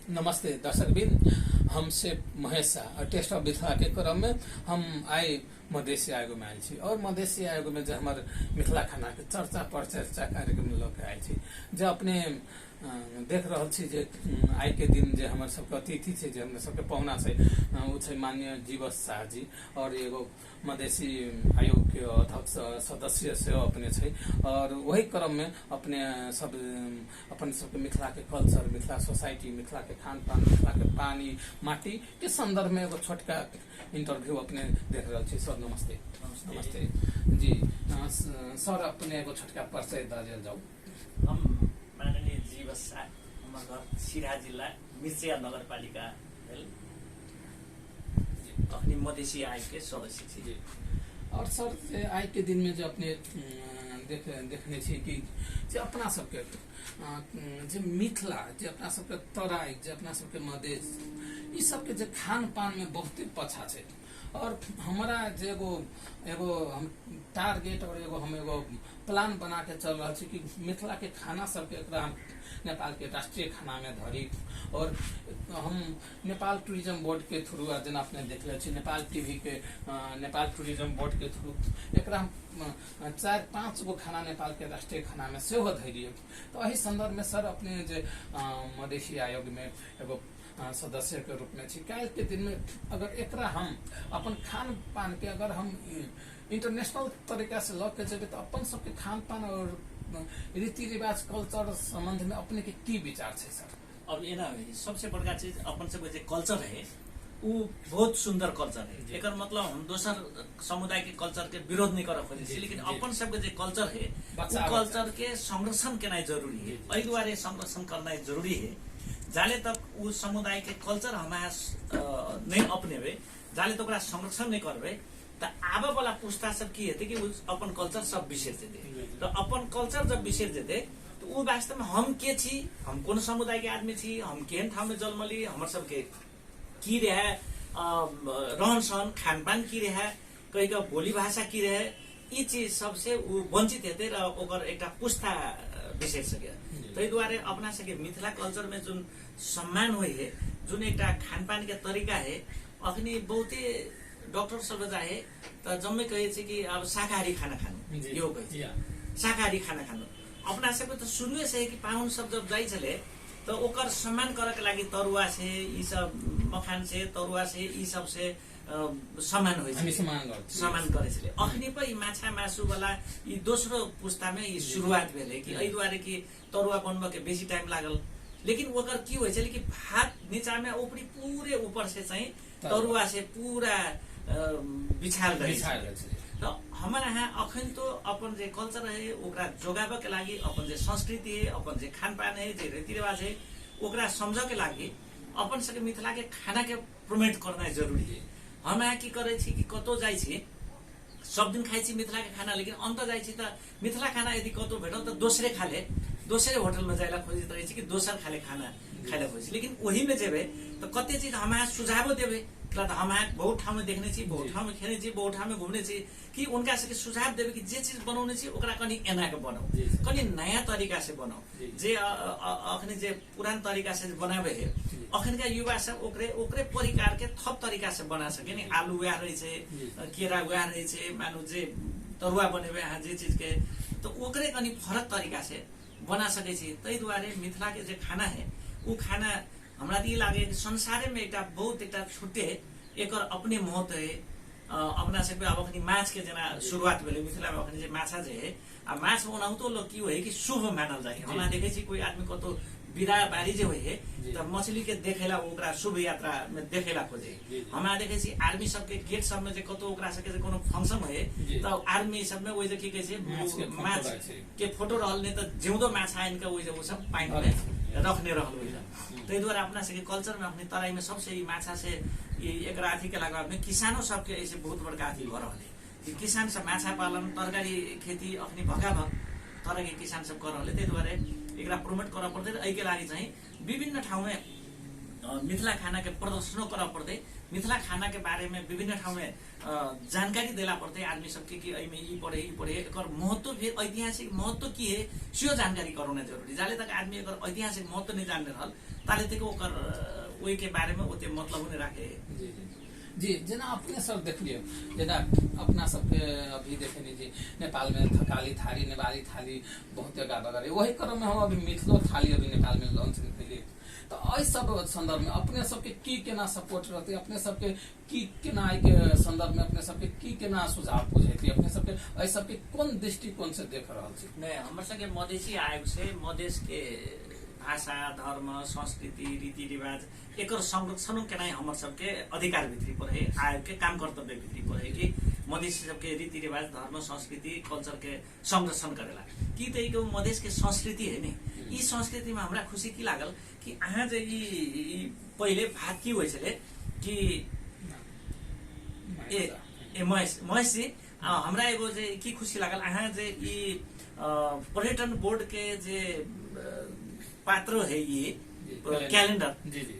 नमस्ते दर्शकबिन, हमसे महेश शाह और टेस्ट ऑफ मिथिला के क्रम में हम आए मधेशी आयोग में आयल छी और मधेशी आयोग में जो हमारे मिथिला खाना के चर्चा परिचर्चा कार्यक्रम लोग आयल छी जो अपने देख रहल छी जे आइ के दिन जे हमर सबके अतिथि छै जे हमर सबके पहुना छै उ छै माननीय जibachha शाह जी और एगो मधेशी आयोग के अध्यक्ष सदस्य से अपने छै और वही क्रम में अपने सब अपन सबके मिथिला के कल्चर, मिथिला सोसाइटी, मिथिला के खान पान, मिथिला के पानी माटी के संदर्भ में एगो छोटका इंटरव्यू अपने देख रहल छी। सर नमस्ते। नमस्ते जी। सर अपने एगो छोटका परिचय दे जाऊ। हम माननीय jibachha, हमारा घर सिरा जिला मिथिला नगरपालिका अपनी मधेशी आयोग के सदस्य थी। और सर आज के दिन में जो अपने देखने छी कि जो अपना सबके जो मिथिला, जो अपना सबके तराई, जो अपना सबके मधेश, ई सबके जो खान पान में बहुत पछा है और हमारा जो एगो हम टारगेट और एगो प्लान बना के चल रहा है कि मिथिला के खाना सबके हम नेपाल के राष्ट्रीय खाना में धरी और हम नेपाल टूरिज्म बोर्ड के थ्रू जना अपने देख ले नेपाल टीवी के नेपाल टूरिज्म बोर्ड के थ्रू एक 4-5 गो खाना नेपाल के राष्ट्रीय खाना में सेहो धैर्य। तो यही संदर्भ में सर अपने जो मधेशी आयोग में एगो सदस्य के रूप में काल के दिन में अगर एकरा हम अपन खान पान के अगर हम इंटरनेशनल तरीका से लग के जेबे तो अपन सबके खान पान और रीति रिवाज कल्चर संबंध में अपने के की विचार है सर? अब ये ना सबसे बड़का चीज अपन सबके जो कल्चर है वो बहुत सुंदर कल्चर है। एक मतलब हम दोसर समुदाय के कल्चर के विरोध नहीं कर खोजे, लेकिन अपन सबके जो कल्चर है वो कल्चर के संरक्षण करना जरूरी है। एहि दुआरे संरक्षण करना जरूरी है। जाले तक वो समुदाय के कल्चर हमारा नहीं अपनेबे, जाले तक ओकरा संरक्षण नहीं करबे तो आबे वाला पुस्ता सब की हेते कि अपन कल्चर सब बिसर जेते। तो अपन कल्चर जब बिसर जेते तो वो वास्तव में हम के छी, हम कौन समुदाय के आदमी छी, हम केहन ठाउँ में जन्मली, हमर सबके की रहे रहन सहन खान पान की रहे, कहीं का बोली भाषा की रहे, ये चीज सबसे वो वंचित हेते र ओकर एकटा पुस्ता बिसर सके। तो द्वारे अपना सके मिथिला कल्चर में जुन सम्मान हुई है, जुन एक खान पान के तरीका है, अखनी बहुते डॉक्टर सब जाए तो जम्मे कहे कि अब शाकाहारी खाना खानु, यो कहे शाकाहारी खाना खानु। अपना सब तो शुरू से कि पाहुन सब जब जाई चले तो ओकर सम्मान करके लागि तरुआ से ई सब मखान से तरुआ से ई सब से सम्मान होइ छै, सम्मान करे छले। अखनी पर माछा मासु वाला ई दोस्रो पुस्ता में ई शुरुआत भेले कि एहि दुआरे कि तरुआ बनबे के बेसी टाइम लागल, लेकिन ओकर की होइ छै कि भात नीचा में ऊपरी पूरे ऊपर से चाहिँ तरुआ से पूरा बिछाल रहे छै। तो हमारा यहाँ अखन तो अपन जे कल्चर है ओकरा जोगाबे के लागि, अपन जे संस्कृति है, अपन जे खान पान है, जे रीति रिवाज है, ओकरा समझ के लागि अपन सबके मिथिला के खाना के प्रमोट करना जरूरी है। हम यहाँ की करे छी कि कतो जाइ छी सब दिन खाइ छी मिथिला के खाना, लेकिन अंत जाइ छी त मिथिला खाना यदि कतो भेटल तो दोसरे खाले, दोसरे होटल में जाइला खोजित रहे छी कि दोसर खाले खाना खाइला खोजी, लेकिन वही में जेबे तो कते चीज हम यहाँ सुझाव देबे। हम बहुत ठाउँ में देखने छी, बहुत ठाउँ में खेने छी, बहुत ठाउँ में घूमने छी कि उनका से सुझाव देवे कि जे चीज बनाउने छी ओकरा कनी एना के बनाओ, कनी नया तरीका से बनाओ। जे अखनी जे पुरान तरीका से बनावे है अखन का युवा सब ओकरे परिकार के थप तरीका से बना सके नि। आलू वह रही छे, केरा वह रही छे, मानु जे तरुआ बनेबे यहाँ जे चीज के तो ओकरे कनी फरक तरीका से बना सके छी। तै दुआरे मिथिला के जे खाना है वो खाना हमरा ये लागे कि संसारे में एक बहुत एक छुट्टे एक अपने महत्व है। अपना सब अब अखनी माछ के जना शुरुआत भेले मिथिला में अखनी जे माछा जे है आ माछ बनाऊ तो लोग की है कि शुभ मानल जाए। हमरा देखे छी कोई आदमी कतो बिदा बारी जे होय है त मछली के देखेला ओकरा शुभ यात्रा में देखेला खोजे। हमरा देखे छी आर्मी सब के गेट सब में जे कतो ओकरा सके जे कोनो फंक्शन होय त आर्मी सब में ओइ जे की कहे छै माछ के फोटो रहल ने त जिउँदो माछा आइन के ओइ जे वो सब पाइन में रखने रहल ओइ। तै द्वारा अपना सके कल्चर में अपने तराई में सबसे ई माछा से एक राथी के लगा अपने किसानों सबके ऐसे बहुत बड़का अथी कर रहले। किसान सब माछा पालन तरकारी खेती अपनी भगा भग तरह के किसान सब कर रहले। तै द्वारा एकरा प्रमोट कर पर्दै। एहि के लागि चाहिँ विभिन्न ठाउँ में मिथिला खाना के प्रदर्शनो करा पड़ते, मिथिला खाना के बारे में विभिन्न ठाउँ में जानकारी देला पड़ते आदमी सबके कि एहिमे ई पढ़े एकर महत्व फिर ऐतिहासिक महत्व की है सियो जानकारी कराउन जरूरी। जाले तक आदमी एकर ऐतिहासिक महत्व नहीं जानने रहल ताले तक ओकर ओइ के बारे में ओते मतलब नहीं राखे। जी जना अपने सब देख लियो, जना अपना सबके अभी देखे जी नेपाल में थकाली थाली नेपाली थाली बहुत जगह बगरे, वही क्रम में हम अभी मिथिलो थाली अभी नेपाल में लॉन्च करेंगे। तो एहि सब संदर्भ में अपने सबके की केना सपोर्ट रहते, अपने सबके की केना के संदर्भ में अपने सबके की केना सुझाव बुझेती, अपने सबके एहि सबके कौन दृष्टिकोण से देख रहल छी? नहीं, हमर सबके मधेसी आयोग से मधेश के भाषा धर्म संस्कृति रीति रिवाज एकर संरक्षण के नहीं हमर सबके अधिकार भित्री पड़े, आयोग के काम कर्तव्य भित्री पड़े कि मधेसी सबके रीति रिवाज धर्म संस्कृति कल्चर के संरक्षण करेला कि तो मधेश के संस्कृति है नी। ई संस्कृति में हमरा खुशी की लागल कि अहाँ जे ई पहले भात की होइ छले कि ए महेश जी हमरा एगो जे की खुशी लागल अहाँ जे ई पर्यटन बोर्ड के जे पात्र है ये कैलेंडर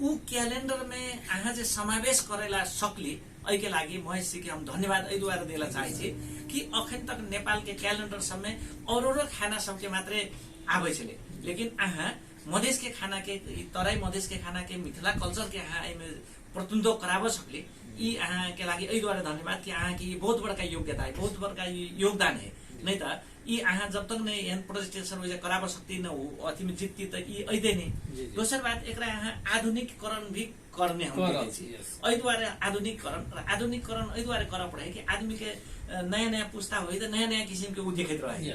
उ कैलेंडर में अहाँ जे समावेश करेला सकली एहि के लागि महेश जी के हम धन्यवाद एहि द्वारा देला चाहै छी कि अखन तक नेपाल के कैलेंडर सब में औरो खाना सबके मात्रे आबै छले, लेकिन अहाँ मधेश के खाना के तराई मधेश के खाना के मिथिला कल्चर के अहाँ एमे प्रतिनिधित्व कराब सकली। ई अहाँ के लागि एहि द्वारा धन्यवाद कि अहाँ की बहुत बड़का योग्यता है, बहुत बड़का योगदान है। नहीं तो ई अहाँ जब तक नहीं एहन प्रेजेंटेशन वैसे कराब सकती न हो अथी में जीतती तो ई ऐदे नहीं। दोसर बात एकरा अहाँ आधुनिकीकरण भी करने हम देखे छी। एहि द्वारा आधुनिकीकरण एहि द्वारा करऽ पड़े कि आदमी के नया नया पुस्ता होइ तो नया नया किसिम के उ देखैत रहे।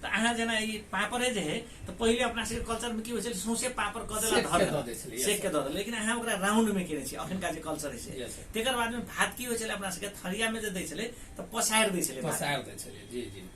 तो अहाँ जना ई पापड़े जे है तो पहिले अपना सबके कल्चर में की होइ छै सौंसे पापड़ क देला धर सेक के द, लेकिन अहाँ ओकरा राउंड में केने छी अखन का जे कल्चर है। तेकर बाद में भात की होइ छले अपना सबके थरिया में जे दै छले तो पसाएर दै छले,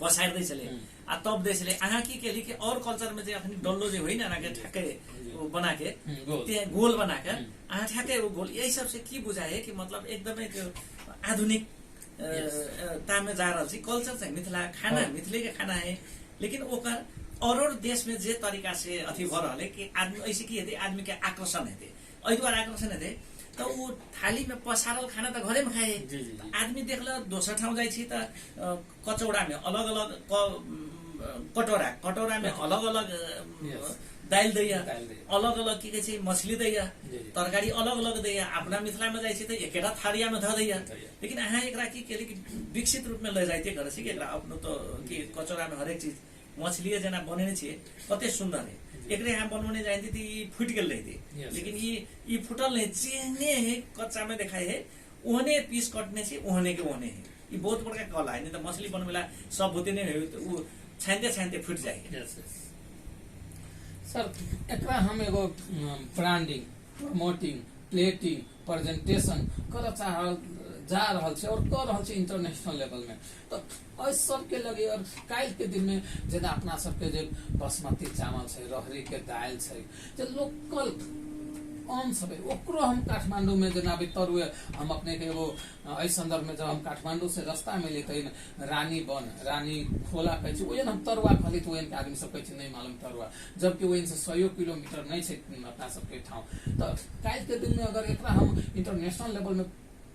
पसाएर दै छले आ तब दै छले। अहाँ की केली कि और कल्चर में जे अखन डल्लो जे होइन ना के ठक्के बना के गोल बना के अहाँ ठ्याक्कै वो गोल यही सब से की बुझाए कि मतलब एकदमै त्यो आधुनिक तामे जा रहल छी। कल्चर चाहिँ मिथिला खाना मिथिले के खाना है, लेकिन ओकर और देश में जे तरीका से अथी भ रहल है कि आदमी ऐसे की हेते आदमी के आकर्षण हेते एहि द्वारा आकर्षण हेते तो वो थाली में पसारल खाना तो घरे में खाए। आदमी देखल दोसर ठाउँ जाइ छी त कचौड़ा में अलग अलग कटोरा में अलग अलग दाल दैया, अलग अलग की कहै मछली दैया, तरकारी अलग अलग दैया। अपना मिथिला में जाइ छी त एकेटा थारिया में ध दैया, लेकिन अहाँ एकरा की केली कि विकसित रूप में ले जाइते करे छी कि एकरा अपनो तो कि कचौड़ा में हरेक चीज मछली जना बनेने छी कते सुंदर है। एकरे यहाँ बनवने जाइती थी फुट गेल रही थी, लेकिन ये फुटल नहीं जेने है कच्चा में देखाए है ओहने पीस कटने छी ओहने के ओहने है। ये बहुत बड़का कला है, नहीं तो मछली बनवेला सब होते नहीं है तो वो छानते फुट जाएगी। सर एकरा हम एगो ब्रांडिंग प्रमोटिंग प्लेटिंग प्रेजेंटेशन कर जा रहल छै और कर रहल छै इंटरनेशनल लेवल में। तो एहि सबके लगे और काल्हि के दिन में जेना अपना सबके जे बासमती चावल छै रहरी के दाल छै जे लोकल आम सब है ओकरो हम काठमांडू में जेना अभी तरुए हम अपने के एगो एहि संदर्भ में जब हम काठमांडू से रास्ता में लेते रानी खोला कहै छै ओहन हम तरुआ खली तो ओहन के आदमी सब कहै छै नहीं मालूम तरुआ, जबकि ओहन से 100 किलोमीटर नहीं छै अपना सबके ठाउँ। तो काल्हि के दिन में अगर एकरा हम इंटरनेशनल लेवल में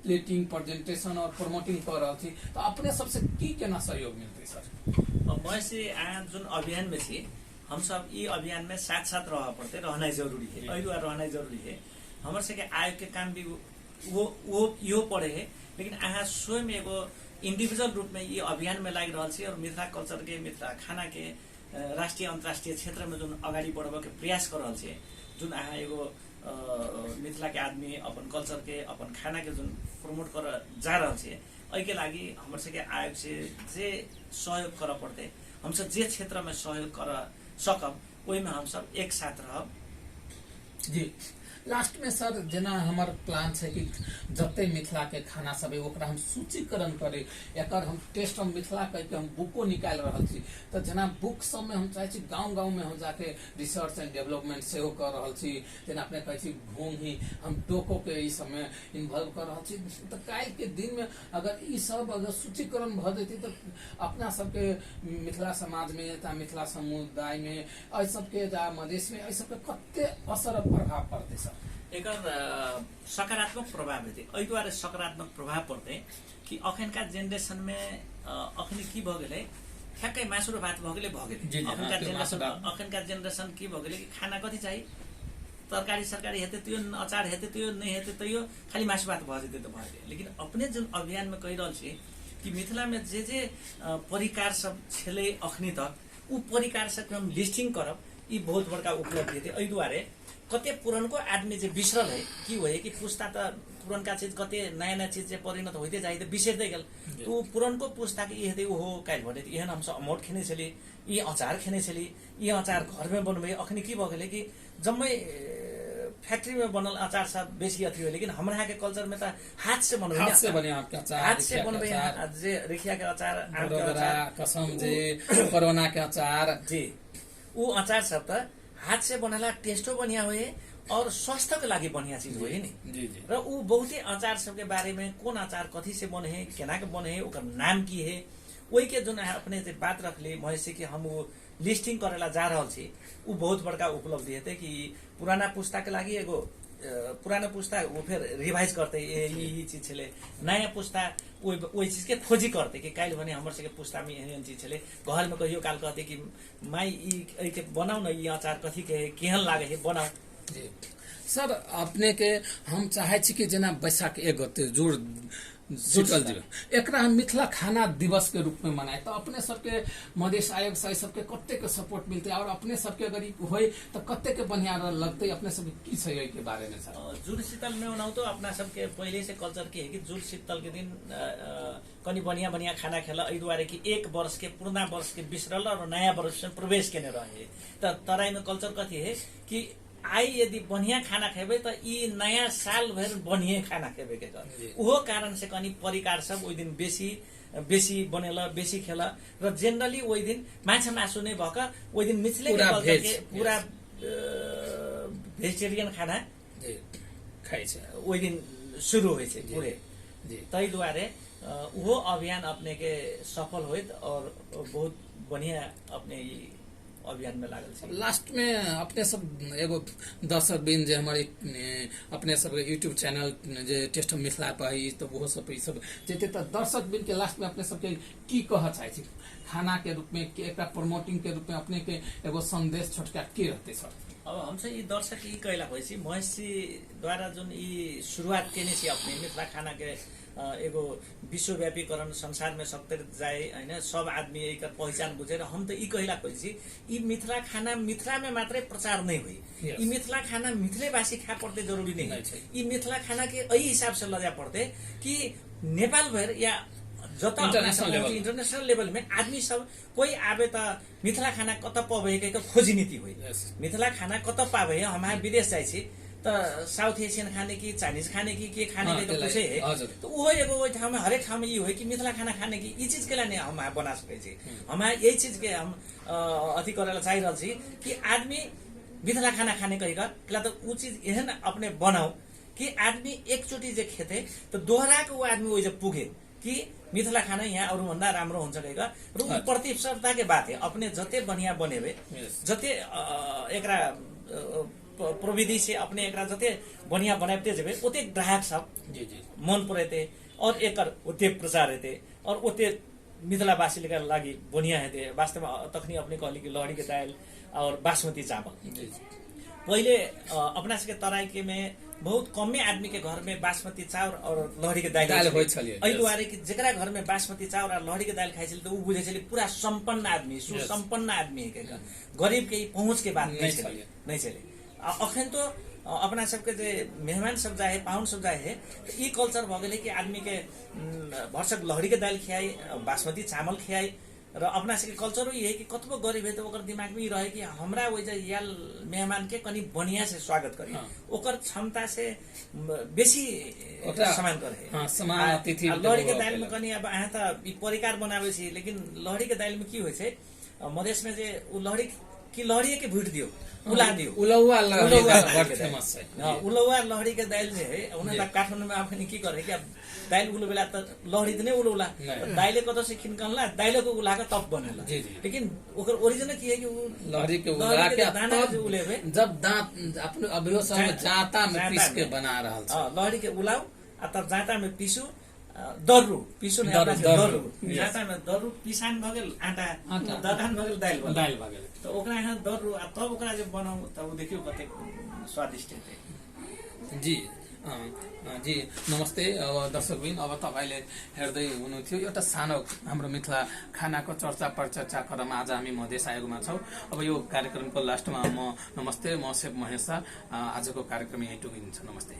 प्लेटिंग प्रेजेंटेशन और प्रमोटिंग कर रहा थी तो अपने सबसे की केना सहयोग मिलते सर? मैं से आज जुन अभियान में छी हम सब ये अभियान में साथ साथ रहना जरूरी है, एहि द्वारा रहना जरूरी है। हमारे से आयोग के काम भी वो यो पड़े है, लेकिन अहाँ स्वयं एगो इंडिविजुअल रूप में ये अभियान में लाग रहल छी और मिथिला कल्चर के मिथिला खाना के राष्ट्रीय अंतर्राष्ट्रीय क्षेत्र में जो अगाडि बढ़ावे के प्रयास कर रहल छी। जुन अहाँ एगो मिथिला के आदमी अपन कल्चर के अपन खाना के जो प्रमोट कर जा रहल छी एहि के लागि हमर सबके आयोग से जे सहयोग कर पड़ते हम सब जे क्षेत्र में सहयोग कर सकब ओहि में हम सब एक साथ रहब। जी लास्ट में सर जना हमार प्लान है कि जते मिथिला के खाना सब है ओकरा हम सूचीकरण करे एकर हम टेस्ट ऑफ मिथिला कह के हम बुको निकाल रहल छी। तो जना बुक सब में हम चाहे छी गाँव में हम जाके रिसर्च एंड डेवलपमेंट से कर रहल छी। जना अपने कहे छी घूम ही हम टोको के ई सब में इन्वॉल्व कर रहल छी। तो काल्हि के दिन में अगर ई सब अगर सूचीकरण भ जेती तो अपना सबके मिथिला समाज में या मिथिला समुदाय में एहि सबके मधेश में एहि सबके कते असर प्रभाव पड़ते सर? एकर सकारात्मक प्रभाव हेते एहि दुआरे सकारात्मक प्रभाव पर्दै कि अखनका जेनरेशन में अखनी की भ गेलै ठ्याक्कै मासु र भात भ गेलै अखनका जेनरेशन की भ गेलै कि खाना कथि चाहिए तरकारी सरकारी हेते त्यो अचार हेते त्यो नहीं हेते त्यो खाली मासु भात भ जेते त भयो। लेकिन अपने जुन अभियान में कहि रहल छी कि मिथिला में जे परिकार सब छलै अखनी तक उ परिकार सबके हम लिस्टिंग करब ई बहुत बड़का उपलब्धि थे। एहि दुआरे कते पुरानको आदमी जे बिसरल है की होय कि पुस्ता त पुरानका चीज कते नयाँ नयाँ चीज परिणत होइते जाइ त बिसर्दै गेल। उ पुरानको पुस्ता के हेते ओहो काइल भने एहन हम सब अमोट खेने छली ई अचार खेने छली ई अचार घर में बनबै अखनी की भ गेलै कि जम्मै फैक्ट्री में बनल अचार सब बेसी अथी हो। लेकिन हमरा के कल्चर में त हाथ से बनबै हाथ से बने आपका अचार हाथ से बनबै जे रेखिया के अचार आम के अचार कसम जे कोरोना के अचार जी उ अचार सब त हाथ से बनेला टेस्टो बढ़िया हुए और स्वास्थ्य के लागि बढ़िया चीज हुए नि जी जी। र उ बहुते अचार सब के बारे में कौन अचार कथी से बने है केना के बने है ओकर नाम की है वही के जो अपने जे बात रखले महेश कि हम वो लिस्टिंग करेला जा रहल छी उ बहुत बड़का उपलब्धि हेते कि पुराना पुस्ता के लागि एगो पुराना पुस्ता वो फिर रिवाइज करते ये चीज छले नया पुस्ता वही चीज के खोजी करते कि काइल भने हमर सबके पुस्ता में एहन चीज छले घर में कहियो काल कहते कि माई ई के बनाऊ न ई अचार कथी के केहन लागे है बनाऊ जी। सर अपने के हम चाहे छी कि जना बैसाख 1 गते जुड़ जुटल जीव एकरा हम मिथिला खाना दिवस के रूप में मनाए तो अपने सबके मधेश आयोग से सबके कत्ते के सपोर्ट मिलते और अपने सबके अगर ई होय तो कत्ते के बढ़िया लगते अपने सब की छै के बारे में सर। जुड़ शीतल में उनाउ तो अपना सबके पहले से कल्चर के है कि जुड़ शीतल के दिन कनी बढ़िया बढ़िया खाना खेला एहि दुआरे कि 1 वर्ष के पुराना वर्ष के बिसरल और नया वर्ष में प्रवेश केने रहे त तराई में कल्चर कथी है कि आई यदि बढ़िया खाना खेबे तो ई नया साल भर बढ़िया खाना खेबे के उहो कारण से कनी परिकार सब ओइ दिन बेसी बनेला बेसी खेला र जनरली ओइ दिन माछा मासु नै भक ओइ दिन मिथिले के पूरा भेजिटेरियन खाना खाइ छ ओइ दिन शुरू होइ छ पूरे तै दुआरे उहो अभियान अपने के सफल होइत और बहुत बढ़िया अपने अभियान में लागल छै। लास्ट में अपने सब एगो दर्शक बिन जे हमारे अपने सब यूट्यूब चैनल जे टेस्ट मिथिला पर तो वो सब जेते त दर्शक बिन के लास्ट में अपने सबके की कह चाहे छी खाना के रूप में एकटा प्रमोटिंग के रूप में अपने के एगो संदेश छोटका के रहते सर। अब हमसे ई दर्शक ई कहला होय छी महेश जी द्वारा जुन ई शुरुआत केने छी अपने मिथिला खाना के एगो विश्वव्यापीकरण संसार में सकते जाए हैन सब आदमी एकर पहचान बुझेर हम त ई कहला कोइ छी ई मिथिला खाना मिथिला में मात्रै प्रचार नै होई ई मिथिला खाना मिथिलेवासी खा पर्दै जरुरी नै है ई मिथिला खाना के एही हिसाब से लजा पर्दै कि नेपाल भर या जता इंटरनेशनल लेवल में आदमी सब कोई आवे त मिथिला खाना कत पबे के खोजी नीति होई मिथिला खाना कत पावे हमारे विदेश जाय छी त साउथ एशियन खाने की चाइनीज खाने की के खाने के पूछे है तो वो एगो ओइ ठाउँ में हरेक ठाउँ में ये होय कि मिथिला खाना खाने की ई चीज के लिए हम बना सकै छी हम यही चीज के हम अथी करेला चाहिए रहल छी कि आदमी मिथिला खाना खाने कहिका कला त उ चीज एहन अपने बनाऊ कि आदमी एकचोटी जे खेते तो दोहरा के वो आदमी ओइ जे पुगे कि मिथिला खाना यहाँ अरू भन्दा राम्रो हुन्छ कहिका र प्रतिस्पर्धा के बात है अपने जते बढ़िया बनेबे जते एकरा प्रविधि से अपने एकरा जते बढ़िया बनाते जेबे ओते ग्राहक सब मन परेते और एकर ओते प्रचार हेते और ओते मिथिलावासी के लागि बढ़िया हेते। वास्तव में तखनी अपने कहली कि लहरी के दाल और बासमती चावल पहले अपना सबके तराई के में बहुत कमे आदमी के घर में बासमती चावल और लहरी के दाल होय छलिए एहि दुआरे कि जेकरा घर में बासमती चावल और लहरी के दाल खाइ छले त उ बुझे छले पूरा संपन्न आदमी सुसंपन्न आदमी के गरीब के पहुंच के बात नहीं चले। अखन तो अपना सबके जे मेहमान सब जाए पाहुन सब जाए है ई कल्चर भ गेलै कि आदमी के भरसक लहरी के दाल खियाई बासमती चावल खियाई र अपना सबके कल्चर ही है कि कतबो गरीब है तो ओकर दिमाग में रहे कि हमरा ओइ जे याल मेहमान के कनी बढ़िया से स्वागत करी ओकर क्षमता से बेसी सम्मान करे हां समान अतिथि लहरी के दाल में कनी अब आहा त ई परिकार बनावे छी लेकिन लहरी के दाल में की होय छै मधेश में जे उ लहरी कि लहरी के भुट दियो उला दियो उलौवा लहरी उलौवा बहुत फेमस छ उलौवा लहरी के दाइल जे है उनीहरुलाई काठमाडौँमा आफैले के गरे कि दाइल उलो बेला त लहरी त नै उलौला दाइले कत से खिनकनला दाइलेको उलाका तप बनेला लेकिन ओकर ओरिजिनल की है कि लहरी के उला के दाना जो उले भे जब दांत अपने अभियो सब जाता में पीस के बना रहल छ लहरी के उलाउ आ तब जाता में पीसु दरु पिसु नै दरु जाता में दरु पिसान भगेल आटा दरखान भगेल दाइल भगेल त ओकरा यहाँ दरु आ तब ओकरा जे बनाउ त उ देखियो कते स्वादिष्ट है जी जी नमस्ते दर्शकबिन अब तपाईले हेर्दै हुनुहुन्थ्यो एउटा सानो हाम्रो मिथिला खानाको चर्चा परिचर्चा क्रममा आज हामी मधेस आयोगमा छौं अब यो कार्यक्रमको लास्टमा म नमस्ते म सेफ महेश आजको कार्यक्रम यही टुङ्गिन्छ नमस्ते